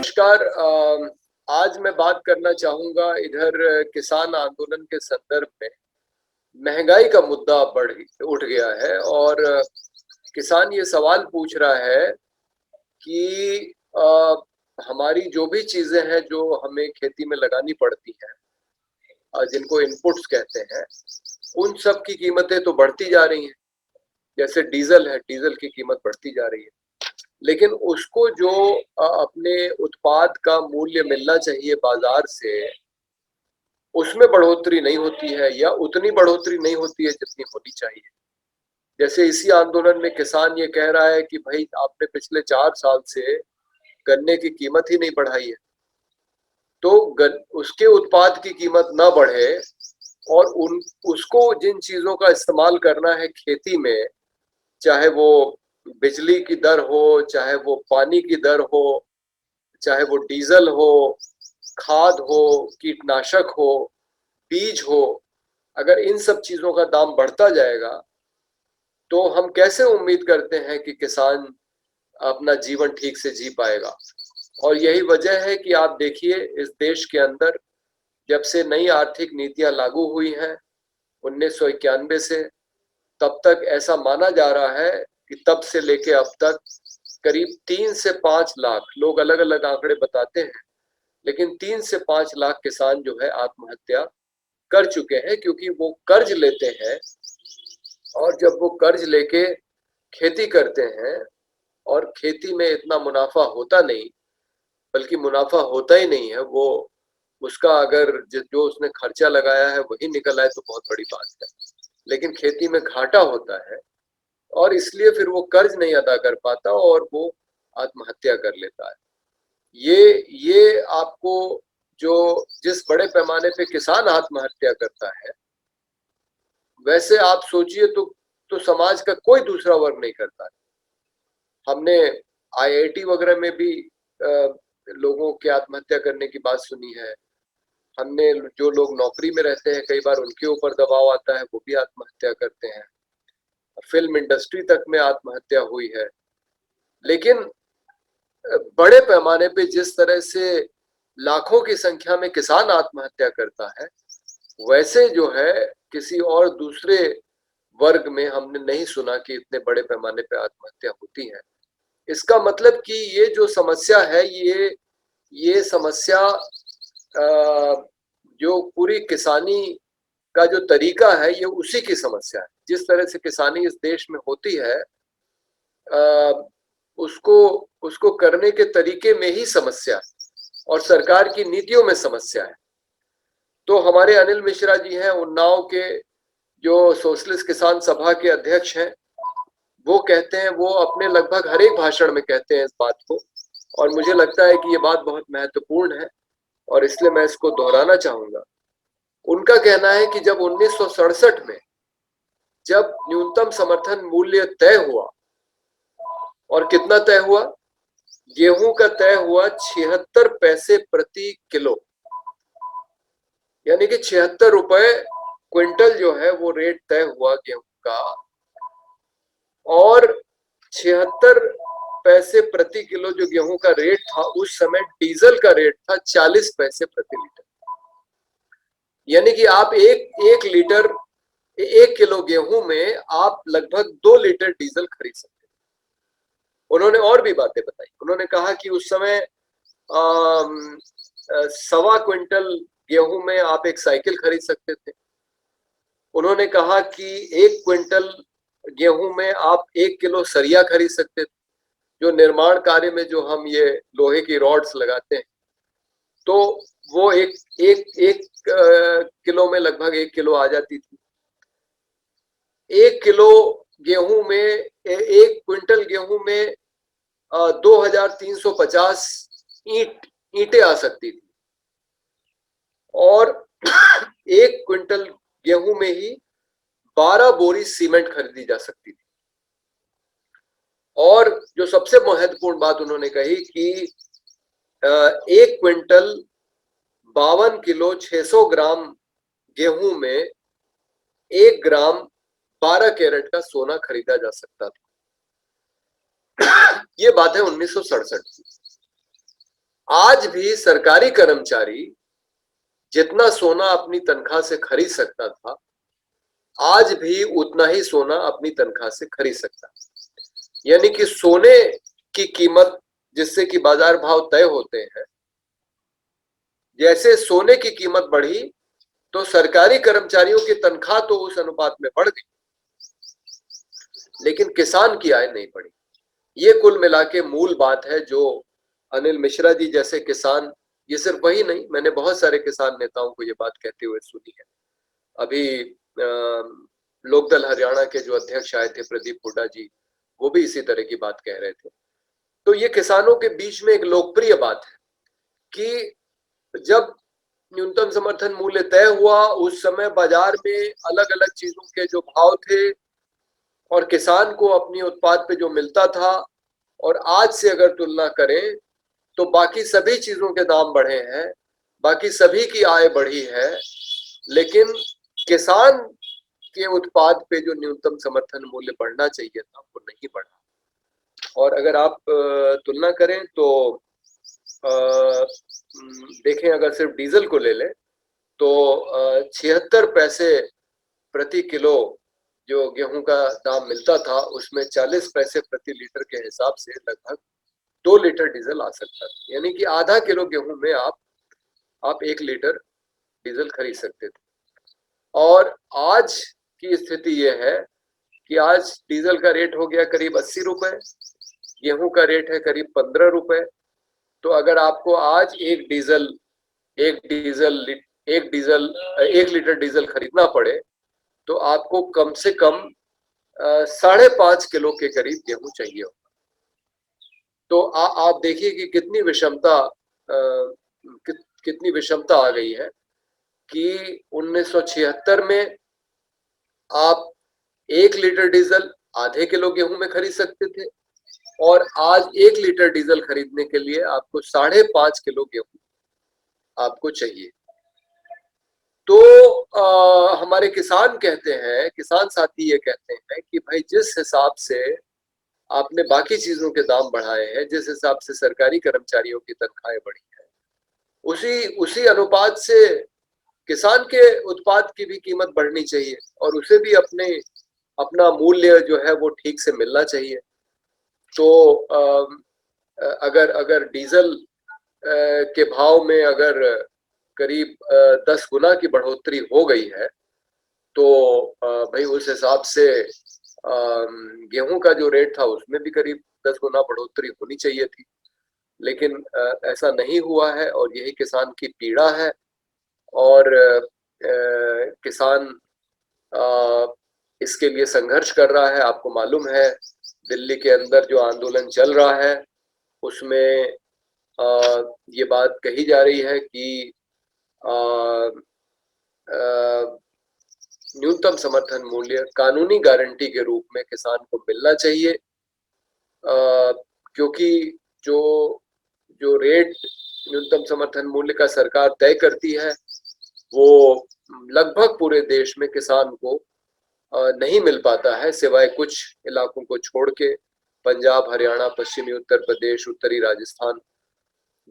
नमस्कार। आज मैं बात करना चाहूंगा इधर किसान आंदोलन के संदर्भ में महंगाई का मुद्दा बढ़ उठ गया है और किसान ये सवाल पूछ रहा है कि हमारी जो भी चीजें हैं जो हमें खेती में लगानी पड़ती हैं, जिनको इनपुट्स कहते हैं, उन सब की कीमतें तो बढ़ती जा रही हैं। जैसे डीजल है, डीजल की कीमत बढ़ती जा रही है, लेकिन उसको जो अपने उत्पाद का मूल्य मिलना चाहिए बाजार से, उसमें बढ़ोतरी नहीं होती है या उतनी बढ़ोतरी नहीं होती है जितनी होनी चाहिए। जैसे इसी आंदोलन में किसान ये कह रहा है कि भाई आपने पिछले 4 साल से गन्ने की कीमत ही नहीं बढ़ाई है, तो उसके उत्पाद की कीमत ना बढ़े और उन उसको जिन चीजों का इस्तेमाल करना है खेती में, चाहे वो बिजली की दर हो, चाहे वो पानी की दर हो, चाहे वो डीजल हो, खाद हो, कीटनाशक हो, बीज हो, अगर इन सब चीजों का दाम बढ़ता जाएगा तो हम कैसे उम्मीद करते हैं कि किसान अपना जीवन ठीक से जी पाएगा। और यही वजह है कि आप देखिए इस देश के अंदर जब से नई आर्थिक नीतियां लागू हुई हैं 1991 से, तब तक ऐसा माना जा रहा है कि तब से लेके अब तक करीब 3 से 5 लाख, लोग अलग अलग आंकड़े बताते हैं, लेकिन 3 से 5 लाख किसान जो है आत्महत्या कर चुके हैं, क्योंकि वो कर्ज लेते हैं और जब वो कर्ज लेके खेती करते हैं और खेती में इतना मुनाफा होता नहीं, बल्कि मुनाफा होता ही नहीं है, वो उसका अगर जो उसने खर्चा लगाया है वही निकल आए तो बहुत बड़ी बात है, लेकिन खेती में घाटा होता है और इसलिए फिर वो कर्ज नहीं अदा कर पाता और वो आत्महत्या कर लेता है। ये आपको जो जिस बड़े पैमाने पे किसान आत्महत्या करता है, वैसे आप सोचिए तो समाज का कोई दूसरा वर्ग नहीं करता है। हमने आईआईटी वगैरह में भी लोगों के आत्महत्या करने की बात सुनी है। हमने जो लोग नौकरी में रहते हैं कई बार उनके ऊपर दबाव आता है, वो भी आत्महत्या करते हैं। फिल्म इंडस्ट्री तक में आत्महत्या हुई है। लेकिन बड़े पैमाने पे जिस तरह से लाखों की संख्या में किसान आत्महत्या करता है, वैसे जो है किसी और दूसरे वर्ग में हमने नहीं सुना कि इतने बड़े पैमाने पे आत्महत्या होती है। इसका मतलब कि ये जो समस्या है, ये समस्या जो पूरी किसानी का जो तरीका है, ये उसी की समस्या है। जिस तरह से किसानी इस देश में होती है, उसको उसको करने के तरीके में ही समस्या है और सरकार की नीतियों में समस्या है। तो हमारे अनिल मिश्रा जी हैं उन्नाव के, जो सोशलिस्ट किसान सभा के अध्यक्ष हैं, वो कहते हैं, वो अपने लगभग हर एक भाषण में कहते हैं इस बात को, और मुझे लगता है कि ये बात बहुत महत्वपूर्ण है और इसलिए मैं इसको दोहराना चाहूंगा। उनका कहना है कि जब 1967 में जब न्यूनतम समर्थन मूल्य तय हुआ, और कितना तय हुआ, गेहूं का तय हुआ 76 पैसे प्रति किलो, यानी कि 76 रुपए क्विंटल जो है वो रेट तय हुआ गेहूं का। और 76 पैसे प्रति किलो जो गेहूं का रेट था, उस समय डीजल का रेट था 40 पैसे प्रति लीटर। यानी कि आप एक लीटर, 1 किलो गेहूं में आप लगभग 2 लीटर डीजल खरीद सकते हैं। उन्होंने और भी बातें बताई। उन्होंने कहा कि उस समय 1.25 क्विंटल गेहूं में आप एक साइकिल खरीद सकते थे। उन्होंने कहा कि 1 क्विंटल गेहूं में आप 1 किलो सरिया खरीद सकते थे, जो निर्माण कार्य में जो हम ये लोहे की रॉड्स लगाते हैं, तो वो एक किलो में लगभग 1 किलो आ जाती थी। 1 किलो गेहूं में, 1 क्विंटल गेहूं में 2350 ईंटें आ सकती थी और 1 क्विंटल गेहूं में ही 12 बोरी सीमेंट खरीदी जा सकती थी। और जो सबसे महत्वपूर्ण बात उन्होंने कही कि 1 क्विंटल 52 किलो 600 ग्राम गेहूं में 1 ग्राम 12 कैरेट का सोना खरीदा जा सकता था। ये बात है 1967 की। आज भी सरकारी कर्मचारी जितना सोना अपनी तनख्वाह से खरीद सकता था, आज भी उतना ही सोना अपनी तनख्वाह से खरीद सकता है। यानी कि सोने की कीमत जिससे कि बाजार भाव तय होते हैं, जैसे सोने की कीमत बढ़ी तो सरकारी कर्मचारियों की तनख्वाह तो उस अनुपात में बढ़ गई, लेकिन किसान की आय नहीं बढ़ी। ये कुल मिला के मूल बात है जो अनिल मिश्रा जी जैसे किसान, ये सिर्फ वही नहीं, मैंने बहुत सारे किसान नेताओं को ये बात कहते हुए सुनी है। अभी लोकदल हरियाणा के जो अध्यक्ष आए थे प्रदीप हुड्डा जी, वो भी इसी तरह की बात कह रहे थे। तो ये किसानों के बीच में एक लोकप्रिय बात है कि जब न्यूनतम समर्थन मूल्य तय हुआ, उस समय बाजार में अलग अलग चीजों के जो भाव थे और किसान को अपनी उत्पाद पे जो मिलता था, और आज से अगर तुलना करें तो बाकी सभी चीजों के दाम बढ़े हैं, बाकी सभी की आय बढ़ी है, लेकिन किसान के उत्पाद पे जो न्यूनतम समर्थन मूल्य बढ़ना चाहिए था वो नहीं बढ़ा। और अगर आप तुलना करें तो देखें, अगर सिर्फ डीजल को ले लें तो 76 पैसे प्रति किलो जो गेहूं का दाम मिलता था, उसमें 40 पैसे प्रति लीटर के हिसाब से लगभग 2 लीटर डीजल आ सकता था। यानी कि आधा किलो गेहूं में आप 1 लीटर डीजल खरीद सकते थे। और आज की स्थिति यह है कि आज डीजल का रेट हो गया करीब 80 रुपए, गेहूं का रेट है करीब 15 रुपए। तो अगर आपको आज एक लीटर डीजल खरीदना पड़े तो आपको कम से कम 5.5 किलो के करीब गेहूं चाहिए होगा। तो आप देखिए कि कितनी विषमता आ गई है कि 1976 में आप 1 लीटर डीजल आधे किलो गेहूं में खरीद सकते थे, और आज 1 लीटर डीजल खरीदने के लिए आपको 5.5 किलो गेहूं आपको चाहिए। तो हमारे किसान कहते हैं, किसान साथी ये कहते हैं कि भाई जिस हिसाब से आपने बाकी चीजों के दाम बढ़ाए हैं, जिस हिसाब से सरकारी कर्मचारियों की तनख्वाहें बढ़ी है, उसी उसी अनुपात से किसान के उत्पाद की भी कीमत बढ़नी चाहिए और उसे भी अपना मूल्य जो है वो ठीक से मिलना चाहिए। तो अगर अगर डीजल के भाव में अगर करीब 10 गुना की बढ़ोतरी हो गई है, तो भाई उस हिसाब से गेहूं का जो रेट था उसमें भी करीब 10 गुना बढ़ोतरी होनी चाहिए थी, लेकिन ऐसा नहीं हुआ है, और यही किसान की पीड़ा है। और किसान इसके लिए संघर्ष कर रहा है। आपको मालूम है दिल्ली के अंदर जो आंदोलन चल रहा है उसमें ये बात कही जा रही है कि न्यूनतम समर्थन मूल्य कानूनी गारंटी के रूप में किसान को मिलना चाहिए, क्योंकि जो जो रेट न्यूनतम समर्थन मूल्य का सरकार तय करती है वो लगभग पूरे देश में किसान को नहीं मिल पाता है, सिवाय कुछ इलाकों को छोड़ के। पंजाब, हरियाणा, पश्चिमी उत्तर प्रदेश, उत्तरी राजस्थान,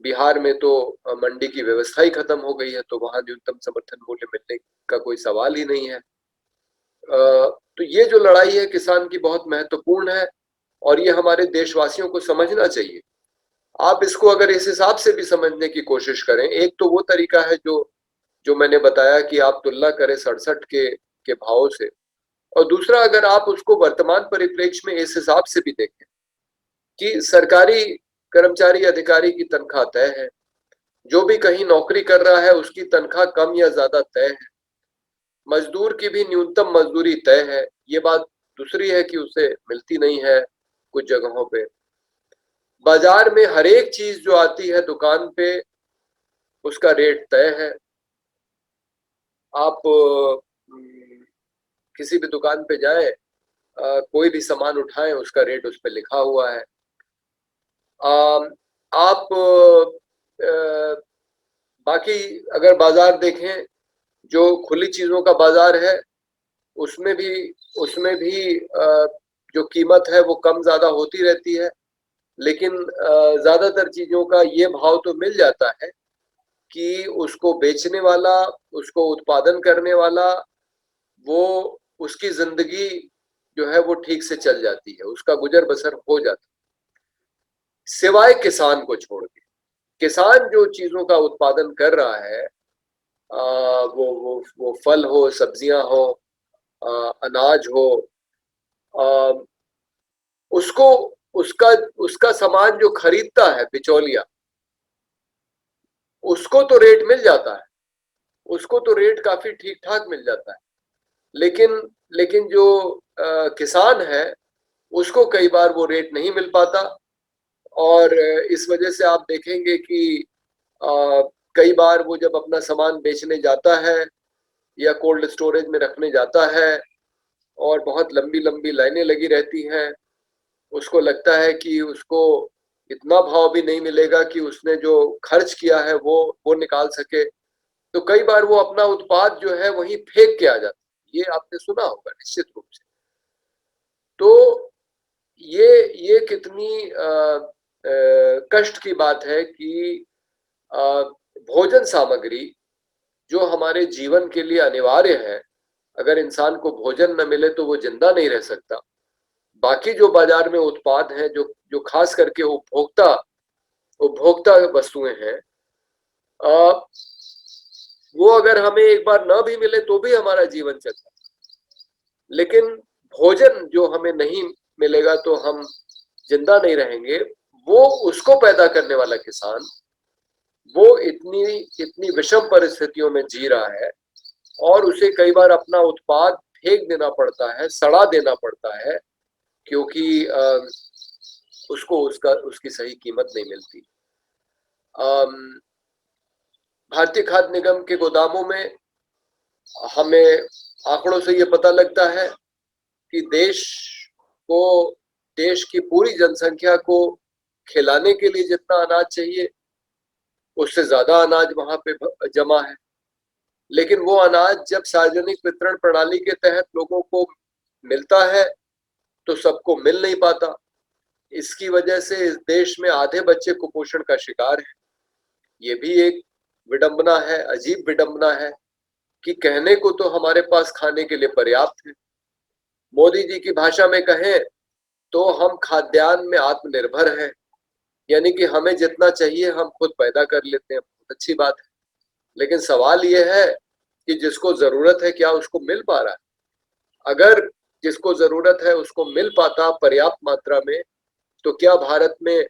बिहार में तो मंडी की व्यवस्था ही खत्म हो गई है, तो वहां न्यूनतम समर्थन मूल्य मिलने का कोई सवाल ही नहीं है। तो ये जो लड़ाई है किसान की बहुत महत्वपूर्ण है, और ये हमारे देशवासियों को समझना चाहिए। आप इसको अगर इस हिसाब से भी समझने की कोशिश करें, एक तो वो तरीका है जो जो मैंने बताया कि आप तुलना करें 67 के भावों से, और दूसरा अगर आप उसको वर्तमान परिप्रेक्ष्य में इस हिसाब से भी देखें कि सरकारी कर्मचारी अधिकारी की तनख्वाह तय है, जो भी कहीं नौकरी कर रहा है उसकी तनख्वाह कम या ज्यादा तय है, मजदूर की भी न्यूनतम मजदूरी तय है। ये बात दूसरी है कि उसे मिलती नहीं है कुछ जगहों पे। बाजार में हर एक चीज जो आती है दुकान पे उसका रेट तय है। आप किसी भी दुकान पे जाए, कोई भी सामान उठाएं, उसका रेट उस पर लिखा हुआ है। आप बाकी अगर बाजार देखें, जो खुली चीजों का बाजार है उसमें भी जो कीमत है वो कम ज्यादा होती रहती है, लेकिन ज्यादातर चीजों का ये भाव तो मिल जाता है कि उसको बेचने वाला, उसको उत्पादन करने वाला, वो उसकी जिंदगी जो है वो ठीक से चल जाती है, उसका गुजर बसर हो जाता है, सिवाय किसान को छोड़ के। किसान जो चीजों का उत्पादन कर रहा है, वो फल हो, सब्जियां हो, अनाज हो, आ, उसको उसका उसका सामान जो खरीदता है बिचौलिया, उसको तो रेट मिल जाता है, उसको तो रेट काफी ठीक ठाक मिल जाता है। लेकिन लेकिन जो किसान है, उसको कई बार वो रेट नहीं मिल पाता। और इस वजह से आप देखेंगे कि अ, कई बार वो जब अपना सामान बेचने जाता है या कोल्ड स्टोरेज में रखने जाता है, और बहुत लंबी लंबी लाइनें लगी रहती हैं, उसको लगता है कि उसको इतना भाव भी नहीं मिलेगा कि उसने जो खर्च किया है वो निकाल सके। तो कई बार वो अपना उत्पाद जो है वहीं फेंक के आ जाता है, ये आपने सुना होगा निश्चित रूप से। तो ये ये कितनी कष्ट की बात है कि अ, भोजन सामग्री जो हमारे जीवन के लिए अनिवार्य है, अगर इंसान को भोजन न मिले तो वो जिंदा नहीं रह सकता। बाकी जो बाजार में उत्पाद हैं, जो जो खास करके उपभोक्ता उपभोक्ता वस्तुएं हैं, अ, वो अगर हमें एक बार न भी मिले तो भी हमारा जीवन चलता है। लेकिन भोजन जो हमें नहीं मिलेगा तो हम जिंदा नहीं रहेंगे। वो उसको पैदा करने वाला किसान, वो इतनी इतनी विषम परिस्थितियों में जी रहा है, और उसे कई बार अपना उत्पाद फेंक देना पड़ता है, सड़ा देना पड़ता है, क्योंकि उसको उसका उसकी सही कीमत नहीं मिलती। अम, भारतीय खाद्य निगम के गोदामों में हमें आंकड़ों से ये पता लगता है कि को देश की पूरी जनसंख्या को खिलाने के लिए जितना अनाज चाहिए, उससे ज्यादा अनाज वहां पे जमा है। लेकिन वो अनाज जब सार्वजनिक वितरण प्रणाली के तहत लोगों को मिलता है तो सबको मिल नहीं पाता। इसकी वजह से इस देश में आधे बच्चे कुपोषण का शिकार हैं। ये भी एक विडंबना है, अजीब विडंबना है कि कहने को तो हमारे पास खाने के लिए पर्याप्त है। मोदी जी की भाषा में कहें तो हम खाद्यान्न में आत्मनिर्भर हैं, यानी कि हमें जितना चाहिए हम खुद पैदा कर लेते हैं। बहुत अच्छी बात है। लेकिन सवाल यह है कि जिसको जरूरत है क्या उसको मिल पा रहा है? अगर जिसको जरूरत है उसको मिल पाता पर्याप्त मात्रा में, तो क्या भारत में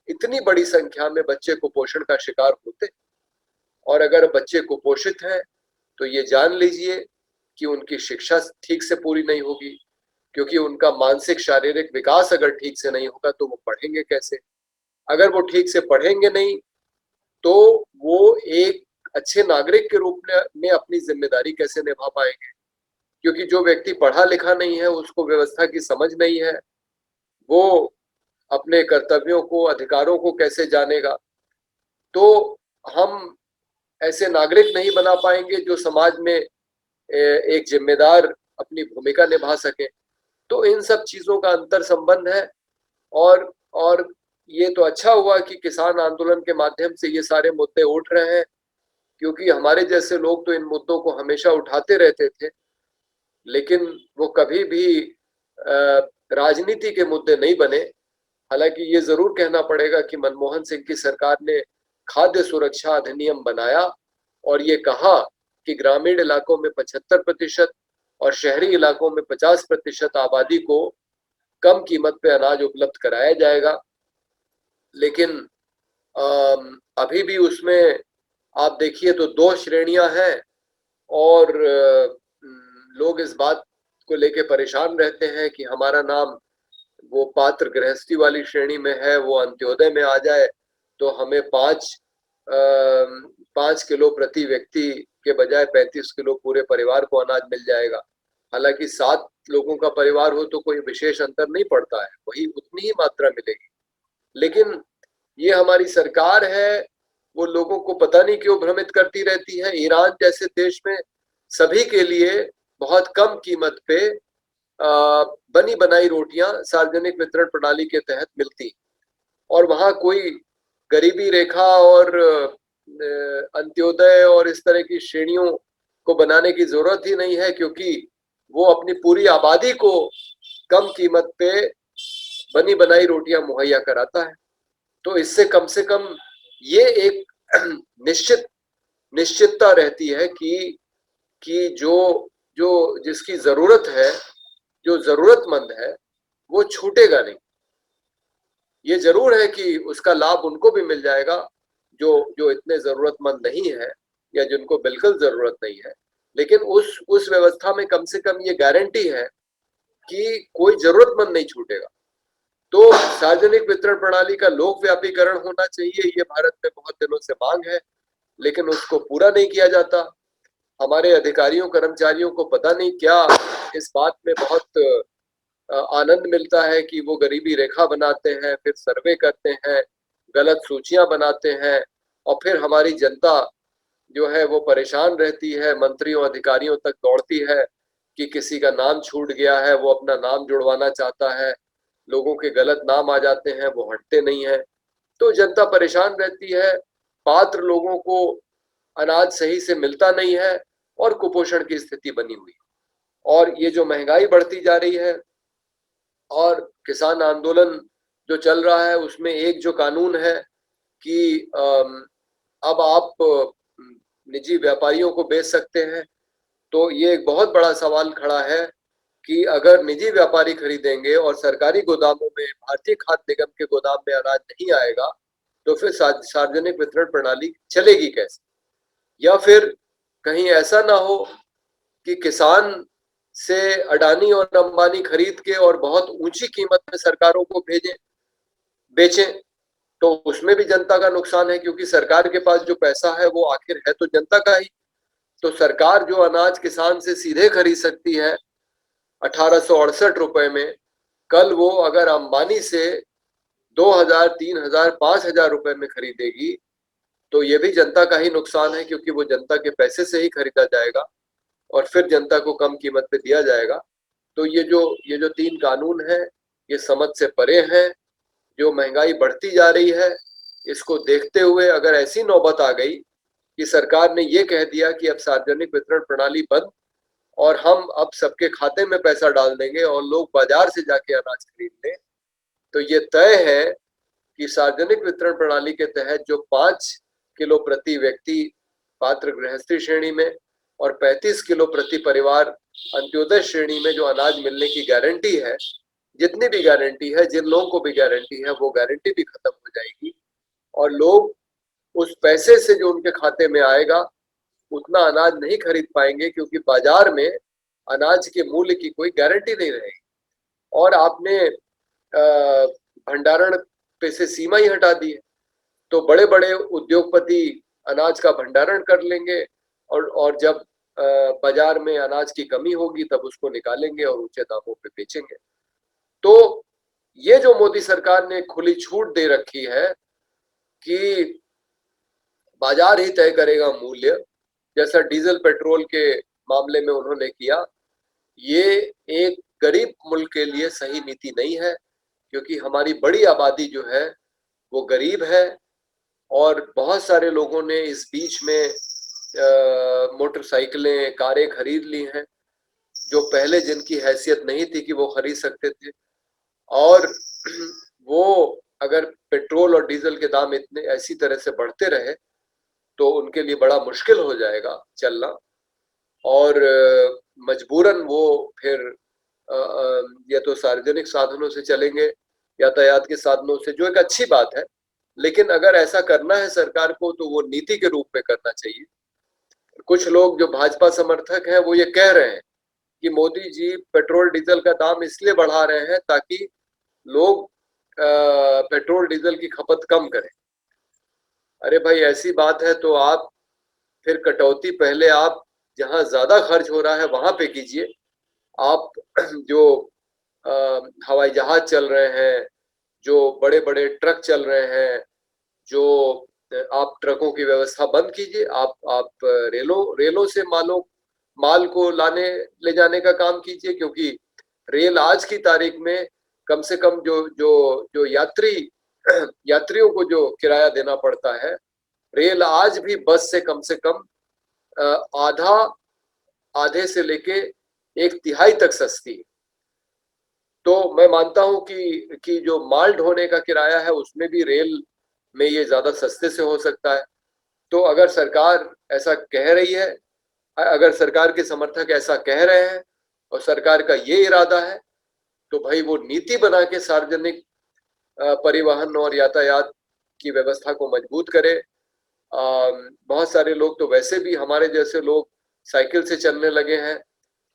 इतनी बड़ी संख्या में बच्चे कुपोषण का शिकार होते? और अगर बच्चे कुपोषित हैं तो ये जान लीजिए कि उनकी शिक्षा ठीक से पूरी नहीं होगी, क्योंकि उनका मानसिक शारीरिक विकास अगर ठीक से नहीं होगा तो वो पढ़ेंगे कैसे? अगर वो ठीक से पढ़ेंगे नहीं तो वो एक अच्छे नागरिक के रूप में अपनी जिम्मेदारी कैसे निभा पाएंगे? क्योंकि जो व्यक्ति पढ़ा लिखा नहीं है, उसको व्यवस्था की समझ नहीं है, वो अपने कर्तव्यों को, अधिकारों को कैसे जानेगा? तो हम ऐसे नागरिक नहीं बना पाएंगे जो समाज में एक जिम्मेदार अपनी भूमिका निभा सके। तो इन सब चीजों का अंतर संबंध है। और ये तो अच्छा हुआ कि किसान आंदोलन के माध्यम से ये सारे मुद्दे उठ रहे हैं, क्योंकि हमारे जैसे लोग तो इन मुद्दों को हमेशा उठाते रहते थे, लेकिन वो कभी भी राजनीति के मुद्दे नहीं बने। हालांकि ये जरूर कहना पड़ेगा कि मनमोहन सिंह की सरकार ने खाद्य सुरक्षा अधिनियम बनाया और ये कहा कि ग्रामीण इलाकों में 75% और शहरी इलाकों में 50% आबादी को कम कीमत पे अनाज उपलब्ध कराया जाएगा। लेकिन अभी भी उसमें आप देखिए तो दो श्रेणियां हैं, और लोग इस बात को लेके परेशान रहते हैं कि हमारा नाम वो पात्र गृहस्थी वाली श्रेणी में है, वो अंत्योदय में आ जाए तो हमें 5 किलो प्रति व्यक्ति के बजाय 35 किलो पूरे परिवार को अनाज मिल जाएगा। हालांकि 7 लोगों का परिवार हो तो कोई विशेष अंतर नहीं पड़ता है, वही उतनी ही मात्रा मिलेगी। लेकिन ये हमारी सरकार है, वो लोगों को पता नहीं क्यों भ्रमित करती रहती है। ईरान जैसे देश में सभी के लिए बहुत कम कीमत पे बनी बनाई रोटियां सार्वजनिक वितरण प्रणाली के तहत मिलती। और वहां कोई गरीबी रेखा और अंत्योदय और इस तरह की श्रेणियों को बनाने की जरूरत ही नहीं है, क्योंकि वो अपनी पूरी आबादी को कम कीमत पे बनी बनाई रोटियां मुहैया कराता है। तो इससे कम से कम ये एक निश्चितता रहती है कि जो जो जिसकी जरूरत है, जो जरूरतमंद है, वो छूटेगा नहीं। ये जरूर है कि उसका लाभ उनको भी मिल जाएगा जो जो इतने जरूरतमंद नहीं है या जिनको बिल्कुल जरूरत नहीं है, लेकिन उस व्यवस्था में कम से कम ये गारंटी है कि कोई जरूरतमंद नहीं छूटेगा। तो सार्वजनिक वितरण प्रणाली का लोकव्यापीकरण होना चाहिए, ये भारत में बहुत दिनों से मांग है, लेकिन उसको पूरा नहीं किया जाता। हमारे अधिकारियों कर्मचारियों को पता नहीं क्या इस बात में बहुत आनंद मिलता है कि वो गरीबी रेखा बनाते हैं, फिर सर्वे करते हैं, गलत सूचियां बनाते हैं, और फिर हमारी जनता जो है वो परेशान रहती है, मंत्रियों अधिकारियों तक दौड़ती है कि किसी का नाम छूट गया है, वो अपना नाम जुड़वाना चाहता है, लोगों के गलत नाम आ जाते हैं, वो हटते नहीं है, तो जनता परेशान रहती है, पात्र लोगों को अनाज सही से मिलता नहीं है और कुपोषण की स्थिति बनी हुई। और ये जो महंगाई बढ़ती जा रही है और किसान आंदोलन जो चल रहा है, उसमें एक जो कानून है कि अब आप निजी व्यापारियों को बेच सकते हैं, तो ये एक बहुत बड़ा सवाल खड़ा है कि अगर निजी व्यापारी खरीदेंगे और सरकारी गोदामों में, भारतीय खाद्य निगम के गोदाम में अनाज नहीं आएगा, तो फिर सार्वजनिक वितरण प्रणाली चलेगी कैसे? या फिर कहीं ऐसा ना हो कि किसान से अडानी और अंबानी खरीद के और बहुत ऊंची कीमत में सरकारों को बेचें, तो उसमें भी जनता का नुकसान है, क्योंकि सरकार के पास जो पैसा है वो आखिर है तो जनता का ही। तो सरकार जो अनाज किसान से सीधे खरीद सकती है 1868 रुपए में, कल वो अगर अंबानी से 2000, 3000, 5000 रुपए में खरीदेगी, तो ये भी जनता का ही नुकसान है, क्योंकि वो जनता के पैसे से ही खरीदा जाएगा और फिर जनता को कम कीमत पे दिया जाएगा। तो ये जो तीन कानून है, ये समझ से परे हैं। जो महंगाई बढ़ती जा रही है, इसको देखते हुए अगर ऐसी नौबत आ गई कि सरकार ने ये कह दिया कि अब सार्वजनिक वितरण प्रणाली बंद और हम अब सबके खाते में पैसा डाल देंगे और लोग बाजार से जाके अनाज खरीद लें, तो ये तय है कि सार्वजनिक वितरण प्रणाली के तहत जो 5 किलो प्रति व्यक्ति पात्र गृहस्थी श्रेणी में और 35 किलो प्रति परिवार अंत्योदय श्रेणी में जो अनाज मिलने की गारंटी है, जितनी भी गारंटी है, जिन लोगों को भी गारंटी है, वो गारंटी भी खत्म हो जाएगी और लोग उस पैसे से जो उनके खाते में आएगा उतना अनाज नहीं खरीद पाएंगे, क्योंकि बाजार में अनाज के मूल्य की कोई गारंटी नहीं रहेगी। और आपने भंडारण पे से सीमा ही हटा दी है, तो बड़े बड़े उद्योगपति अनाज का भंडारण कर लेंगे और जब बाजार में अनाज की कमी होगी तब उसको निकालेंगे और ऊंचे दामों पे बेचेंगे। तो ये जो मोदी सरकार ने खुली छूट दे रखी है कि बाजार ही तय करेगा मूल्य, जैसा डीजल पेट्रोल के मामले में उन्होंने किया, ये एक गरीब मुल्क के लिए सही नीति नहीं है, क्योंकि हमारी बड़ी आबादी जो है वो गरीब है और बहुत सारे लोगों ने इस बीच में मोटरसाइकिलें, कारें खरीद ली हैं, जो पहले जिनकी हैसियत नहीं थी कि वो खरीद सकते थे। और वो अगर पेट्रोल और डीजल के दाम इतने ऐसी तरह से बढ़ते रहे तो उनके लिए बड़ा मुश्किल हो जाएगा चलना, और मजबूरन वो फिर या तो सार्वजनिक साधनों से चलेंगे, यातायात के साधनों से, जो एक अच्छी बात है, लेकिन अगर ऐसा करना है सरकार को तो वो नीति के रूप में करना चाहिए। कुछ लोग जो भाजपा समर्थक हैं वो ये कह रहे हैं कि मोदी जी पेट्रोल डीजल का दाम इसलिए बढ़ा रहे हैं ताकि लोग पेट्रोल डीजल की खपत कम करें। अरे भाई, ऐसी बात है तो आप फिर कटौती पहले आप जहां ज्यादा खर्च हो रहा है वहां पे कीजिए। आप जो हवाई जहाज चल रहे हैं, जो बड़े बड़े ट्रक चल रहे हैं, जो आप ट्रकों की व्यवस्था बंद कीजिए। आप रेलों से माल को लाने ले जाने का काम कीजिए, क्योंकि रेल आज की तारीख में कम से कम जो जो जो यात्री यात्रियों को जो किराया देना पड़ता है, रेल आज भी बस से कम आधा आधे से लेके एक तिहाई तक सस्ती है। तो मैं मानता हूं कि जो माल ढोने का किराया है उसमें भी रेल में ये ज्यादा सस्ते से हो सकता है। तो अगर सरकार ऐसा कह रही है, अगर सरकार के समर्थक ऐसा कह रहे हैं और सरकार का ये इरादा है, तो भाई वो नीति बना के सार्वजनिक परिवहन और यातायात की व्यवस्था को मजबूत करे। बहुत सारे लोग तो वैसे भी, हमारे जैसे लोग साइकिल से चलने लगे हैं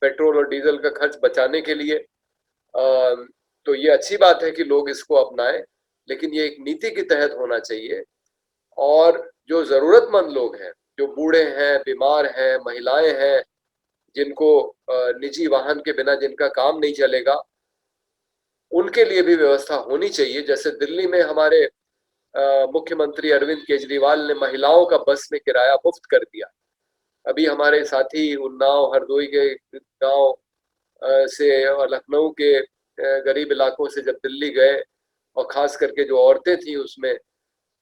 पेट्रोल और डीजल का खर्च बचाने के लिए। तो ये अच्छी बात है कि लोग इसको अपनाएं, लेकिन ये एक नीति के तहत होना चाहिए। और जो जरूरतमंद लोग हैं, जो बूढ़े हैं, बीमार हैं, महिलाएं हैं, जिनको निजी वाहन के बिना जिनका काम नहीं चलेगा, उनके लिए भी व्यवस्था होनी चाहिए। जैसे दिल्ली में हमारे मुख्यमंत्री अरविंद केजरीवाल ने महिलाओं का बस में किराया मुफ्त कर दिया। अभी हमारे साथी उन्नाव, हरदोई के गांव से और लखनऊ के गरीब इलाकों से जब दिल्ली गए, और खास करके जो औरतें थी उसमें,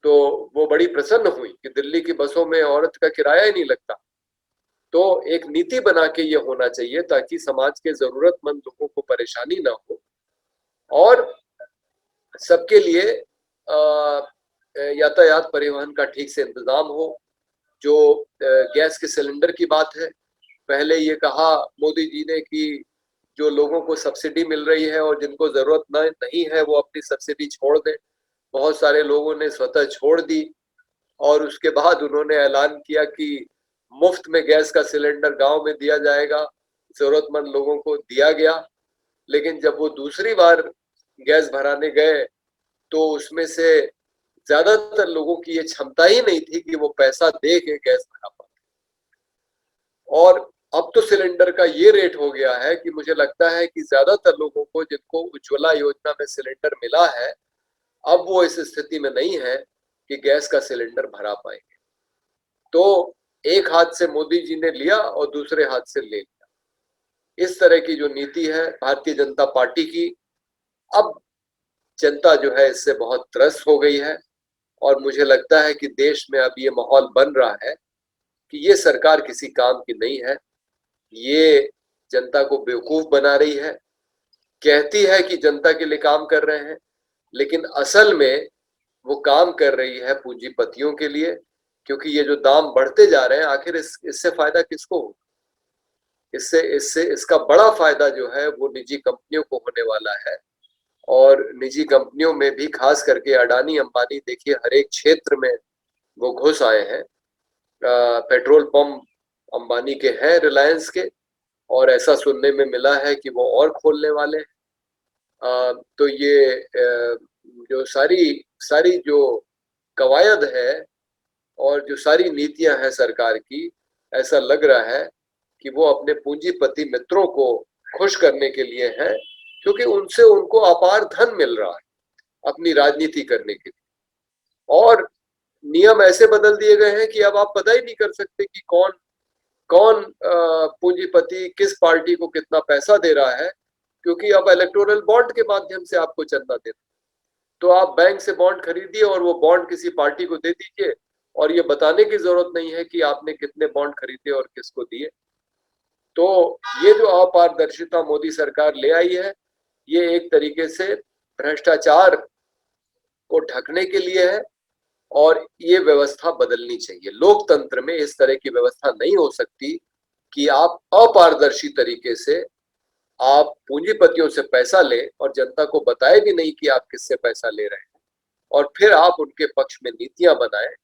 तो वो बड़ी प्रसन्न हुई कि दिल्ली की बसों में औरत का किराया ही नहीं लगता। तो एक नीति बना के ये होना चाहिए ताकि समाज के जरूरतमंद लोगों को परेशानी ना हो और सबके लिए यातायात परिवहन का ठीक से इंतजाम हो। जो गैस के सिलेंडर की बात है, पहले ये कहा मोदी जी ने कि जो लोगों को सब्सिडी मिल रही है और जिनको जरूरत नहीं है वो अपनी सब्सिडी छोड़ दें। बहुत सारे लोगों ने स्वतः छोड़ दी और उसके बाद उन्होंने ऐलान किया कि मुफ्त में गैस का सिलेंडर गांव में दिया जाएगा। जरूरतमंद लोगों को दिया गया, लेकिन जब वो दूसरी बार गैस भराने गए तो उसमें से ज्यादातर लोगों की ये क्षमता ही नहीं थी कि वो पैसा दे के गैस भरा पाए। और अब तो सिलेंडर का ये रेट हो गया है कि मुझे लगता है कि ज्यादातर लोगों को जिनको उज्ज्वला योजना में सिलेंडर मिला है, अब वो इस स्थिति में नहीं है कि गैस का सिलेंडर भरा पाएंगे। तो एक हाथ से मोदी जी ने लिया और दूसरे हाथ से ले लिया। इस तरह की जो नीति है भारतीय जनता पार्टी की, अब जनता जो है इससे बहुत त्रस्त हो गई है। और मुझे लगता है कि देश में अब ये माहौल बन रहा है कि ये सरकार किसी काम की नहीं है। ये जनता को बेवकूफ बना रही है, कहती है कि जनता के लिए काम कर रहे हैं, लेकिन असल में वो काम कर रही है पूंजीपतियों के लिए। क्योंकि ये जो दाम बढ़ते जा रहे हैं, आखिर इससे फायदा किसको हो? इससे इससे इसका बड़ा फायदा जो है वो निजी कंपनियों को होने वाला है। और निजी कंपनियों में भी खास करके अडानी अंबानी, देखिए हर एक क्षेत्र में वो घुस आए हैं। पेट्रोल पंप अंबानी के हैं, रिलायंस के, और ऐसा सुनने में मिला है कि वो और खोलने वाले हैं। तो ये जो सारी सारी जो कवायद है और जो सारी नीतियां हैं सरकार की, ऐसा लग रहा है कि वो अपने पूंजीपति मित्रों को खुश करने के लिए है, क्योंकि उनसे उनको अपार धन मिल रहा है अपनी राजनीति करने के लिए। और नियम ऐसे बदल दिए गए हैं कि अब आप पता ही नहीं कर सकते कि कौन कौन पूंजीपति किस पार्टी को कितना पैसा दे रहा है, क्योंकि अब इलेक्टोरल बॉन्ड के माध्यम से आपको चंदा देना। तो आप बैंक से बॉन्ड खरीदिए और वो बॉन्ड किसी पार्टी को दे दीजिए, और ये बताने की जरूरत नहीं है कि आपने कितने बॉन्ड खरीदे और किसको दिए। तो ये जो अपारदर्शिता मोदी सरकार ले आई है, ये एक तरीके से भ्रष्टाचार को ढकने के लिए है, और ये व्यवस्था बदलनी चाहिए। लोकतंत्र में इस तरह की व्यवस्था नहीं हो सकती कि आप अपारदर्शी तरीके से आप पूंजीपतियों से पैसा ले और जनता को बताए भी नहीं कि आप किससे पैसा ले रहे हैं, और फिर आप उनके पक्ष में नीतियां बनाएं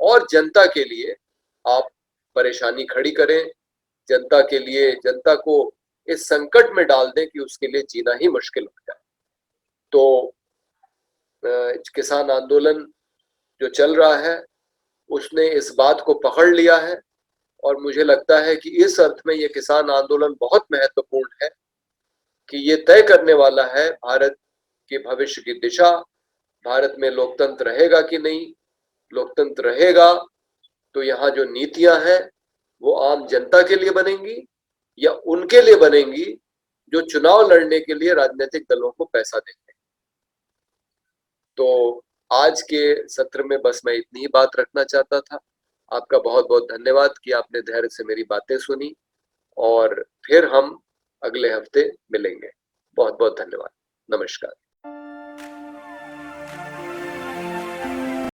और जनता के लिए आप परेशानी खड़ी करें, जनता के लिए, जनता को इस संकट में डाल दें कि उसके लिए जीना ही मुश्किल हो जाए। तो किसान आंदोलन जो चल रहा है उसने इस बात को पकड़ लिया है, और मुझे लगता है कि इस अर्थ में ये किसान आंदोलन बहुत महत्वपूर्ण है कि ये तय करने वाला है भारत के भविष्य की दिशा। भारत में लोकतंत्र रहेगा कि नहीं। लोकतंत्र रहेगा तो यहाँ जो नीतियां हैं वो आम जनता के लिए बनेंगी या उनके लिए बनेंगी जो चुनाव लड़ने के लिए राजनीतिक दलों को पैसा देंगे। तो आज के सत्र में बस मैं इतनी ही बात रखना चाहता था। आपका बहुत-बहुत धन्यवाद कि आपने धैर्य से मेरी बातें सुनी और फिर हम अगले हफ्ते मिलेंगे। बहुत-बहुत धन्यवाद। नमस्कार।